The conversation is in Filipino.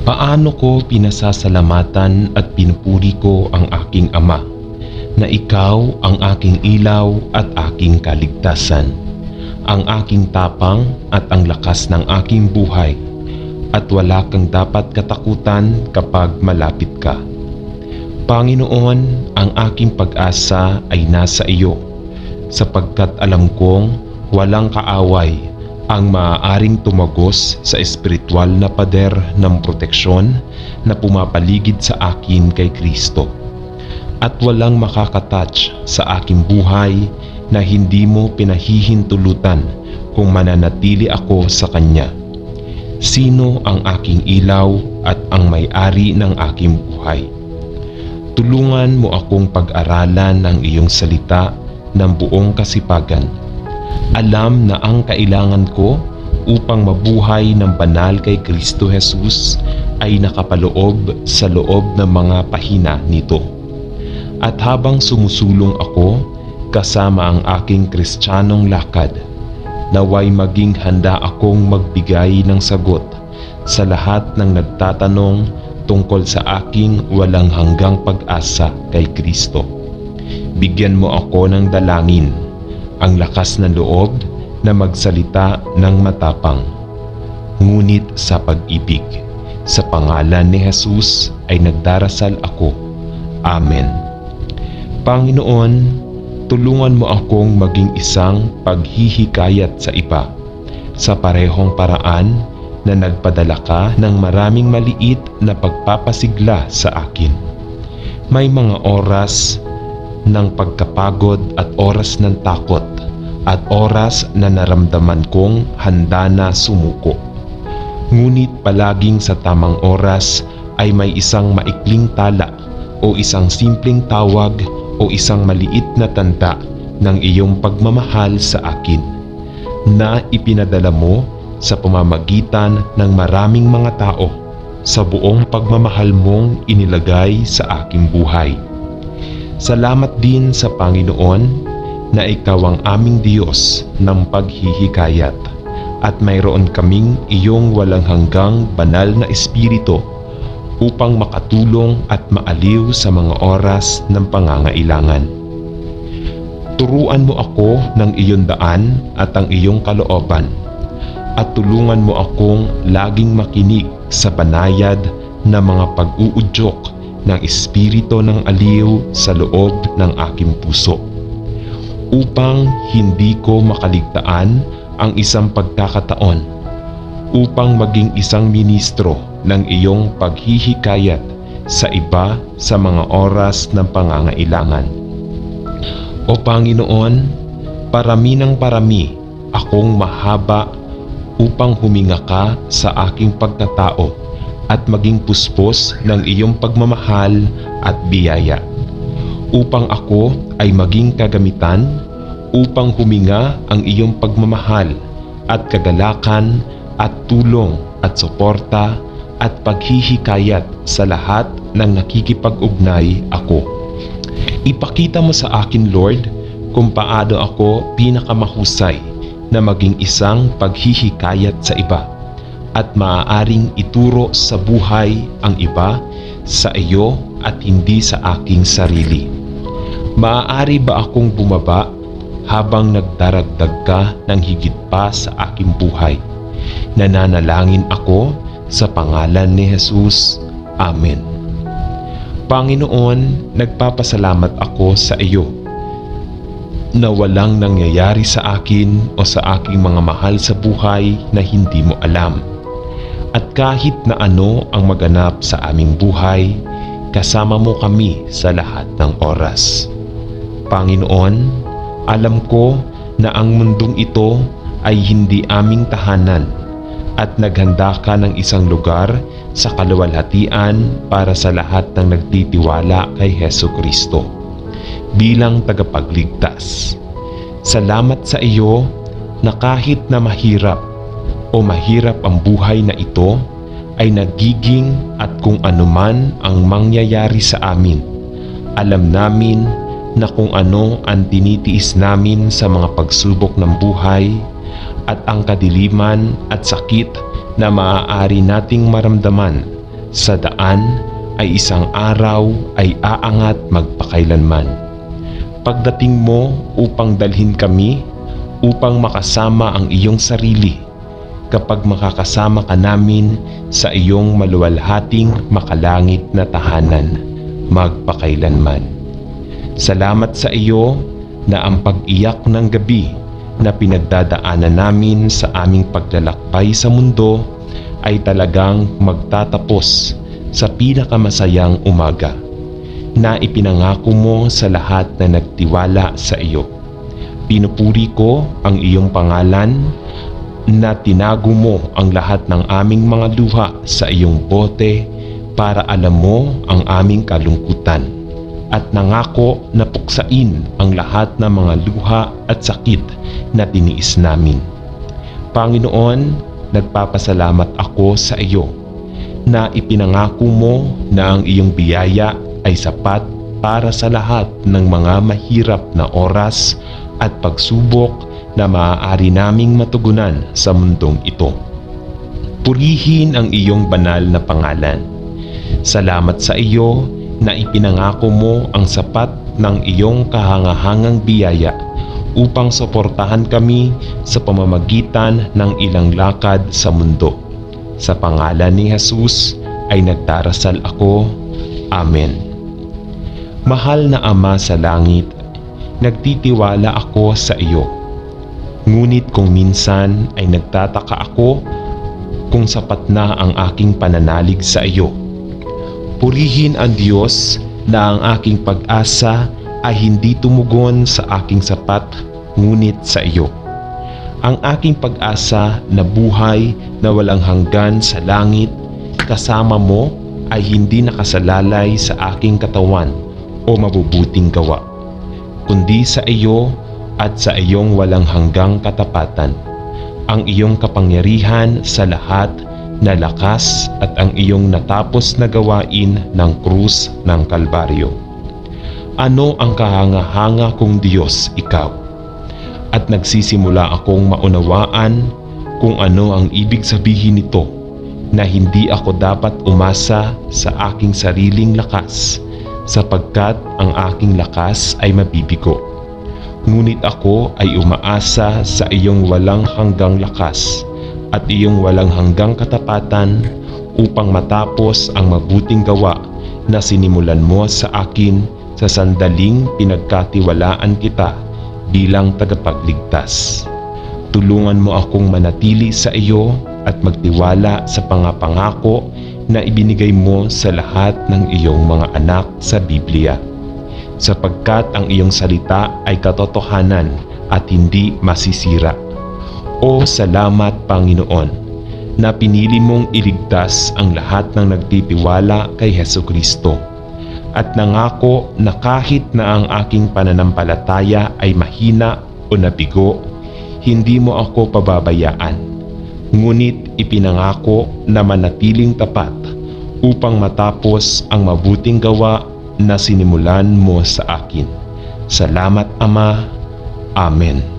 Paano ko pinasasalamatan at pinupuri ko ang aking Ama, na ikaw ang aking ilaw at aking kaligtasan, ang aking tapang at ang lakas ng aking buhay, at wala kang dapat katakutan kapag malapit ka. Panginoon, ang aking pag-asa ay nasa iyo, sapagkat alam kong walang kaaway ang maaaring tumagos sa espiritual na pader ng proteksyon na pumapaligid sa akin kay Kristo. At walang makakatouch sa aking buhay na hindi mo pinahihintulutan kung mananatili ako sa Kanya. Sino ang aking ilaw at ang may-ari ng aking buhay? Tulungan mo akong pag-aralan ang iyong salita ng buong kasipagan. Alam na ang kailangan ko upang mabuhay ng banal kay Kristo Jesus ay nakapaloob sa loob ng mga pahina nito. At habang sumusulong ako kasama ang aking Kristiyanong lakad, naway maging handa akong magbigay ng sagot sa lahat ng nagtatanong tungkol sa aking walang hanggang pag-asa kay Kristo. Bigyan mo ako ng dalangin, ang lakas ng loob na magsalita ng matapang, ngunit sa pag-ibig. Sa pangalan ni Jesus ay nagdarasal ako. Amen. Panginoon, tulungan mo akong maging isang paghihikayat sa iba, sa parehong paraan na nagpadala ka ng maraming maliit na pagpapasigla sa akin. May mga oras ng pagkapagod at oras ng takot at oras na naramdaman kong handa na sumuko. Ngunit palaging sa tamang oras ay may isang maikling tala o isang simpleng tawag o isang maliit na tanda ng iyong pagmamahal sa akin na ipinadala mo sa pamamagitan ng maraming mga tao sa buong pagmamahal mong inilagay sa aking buhay. Salamat din sa Panginoon na ikaw ang aming Diyos ng paghihikayat at mayroon kaming iyong walang hanggang banal na espiritu upang makatulong at maaliw sa mga oras ng pangangailangan. Turuan mo ako ng iyong daan at ang iyong kalooban, at tulungan mo akong laging makinig sa banayad na mga pag-uudyok ng espiritu ng aliw sa loob ng aking puso, upang hindi ko makaligtaan ang isang pagkakataon upang maging isang ministro ng iyong paghihikayat sa iba sa mga oras ng pangangailangan. O Panginoon, parami ng parami akong mahaba upang huminga ka sa aking pagkatao at maging puspos ng iyong pagmamahal at biyaya, upang ako ay maging kagamitan upang huminga ang iyong pagmamahal at kagalakan at tulong at suporta at paghihikayat sa lahat ng nakikipag-ugnay ako. Ipakita mo sa akin, Lord, kung paano ako pinakamahusay na maging isang paghihikayat sa iba at maaaring ituro sa buhay ang iba sa iyo at hindi sa aking sarili. Maaari ba akong bumaba habang nagdaragdag ka ng higit pa sa aking buhay? Nananalangin ako sa pangalan ni Jesus. Amen. Panginoon, nagpapasalamat ako sa iyo na walang nangyayari sa akin o sa aking mga mahal sa buhay na hindi mo alam. At kahit na ano ang maganap sa aming buhay, kasama mo kami sa lahat ng oras. Panginoon, alam ko na ang mundong ito ay hindi aming tahanan at naghanda ka ng isang lugar sa kaluwalhatian para sa lahat ng nagtitiwala kay Hesu Kristo bilang tagapagligtas. Salamat sa iyo na kahit na mahirap ang buhay na ito, ay nagiging at kung anuman ang mangyayari sa amin, alam namin na kung ano ang tinitiis namin sa mga pagsubok ng buhay at ang kadiliman at sakit na maaari nating maramdaman sa daan ay isang araw ay aangat magpakailanman. Pagdating mo upang dalhin kami, upang makasama ang iyong sarili, kapag makakasama ka namin sa iyong maluwalhating makalangit na tahanan, magpakailanman. Salamat sa iyo na ang pag-iyak ng gabi na pinagdadaanan namin sa aming paglalakbay sa mundo ay talagang magtatapos sa pinakamasayang umaga na ipinangako mo sa lahat na nagtiwala sa iyo. Pinupuri ko ang iyong pangalan na tinago mo ang lahat ng aming mga luha sa iyong bote para alam mo ang aming kalungkutan at nangako na puksain ang lahat ng mga luha at sakit na tiniis namin. Panginoon, nagpapasalamat ako sa iyo na ipinangako mo na ang iyong biyaya ay sapat para sa lahat ng mga mahirap na oras at pagsubok na maaari naming matugunan sa mundong ito. Purihin ang iyong banal na pangalan. Salamat sa iyo na ipinangako mo ang sapat ng iyong kahangahangang biyaya upang suportahan kami sa pamamagitan ng ilang lakad sa mundo. Sa pangalan ni Jesus ay nagdarasal ako. Amen. Mahal na Ama sa langit, nagtitiwala ako sa iyo. Ngunit kung minsan ay nagtataka ako kung sapat na ang aking pananalig sa iyo. Purihin ang Diyos na ang aking pag-asa ay hindi tumugon sa aking sapat, ngunit sa iyo. Ang aking pag-asa na buhay na walang hanggan sa langit kasama mo ay hindi nakasalalay sa aking katawan o mabubuting gawa, kundi sa iyo at sa iyong walang hanggang katapatan, ang iyong kapangyarihan sa lahat na lakas at ang iyong natapos na gawain ng krus ng Kalbaryo. Ano ang kahanga-hanga kong Diyos, ikaw? At nagsisimula akong maunawaan kung ano ang ibig sabihin nito, na hindi ako dapat umasa sa aking sariling lakas, sapagkat ang aking lakas ay mabibigo. Ngunit ako ay umaasa sa iyong walang hanggang lakas at iyong walang hanggang katapatan upang matapos ang mabuting gawa na sinimulan mo sa akin sa sandaling pinagkatiwalaan kita bilang tagapagligtas. Tulungan mo akong manatili sa iyo at magtiwala sa pangako na ibinigay mo sa lahat ng iyong mga anak sa Biblia, sapagkat ang iyong salita ay katotohanan at hindi masisira. O salamat, Panginoon, na pinili mong iligtas ang lahat ng nagtitiwala kay Hesukristo, at nangako na kahit na ang aking pananampalataya ay mahina o nabigo, hindi mo ako pababayaan. Ngunit ipinangako na manatiling tapat upang matapos ang mabuting gawa na sinimulan mo sa akin. Salamat, Ama. Amen.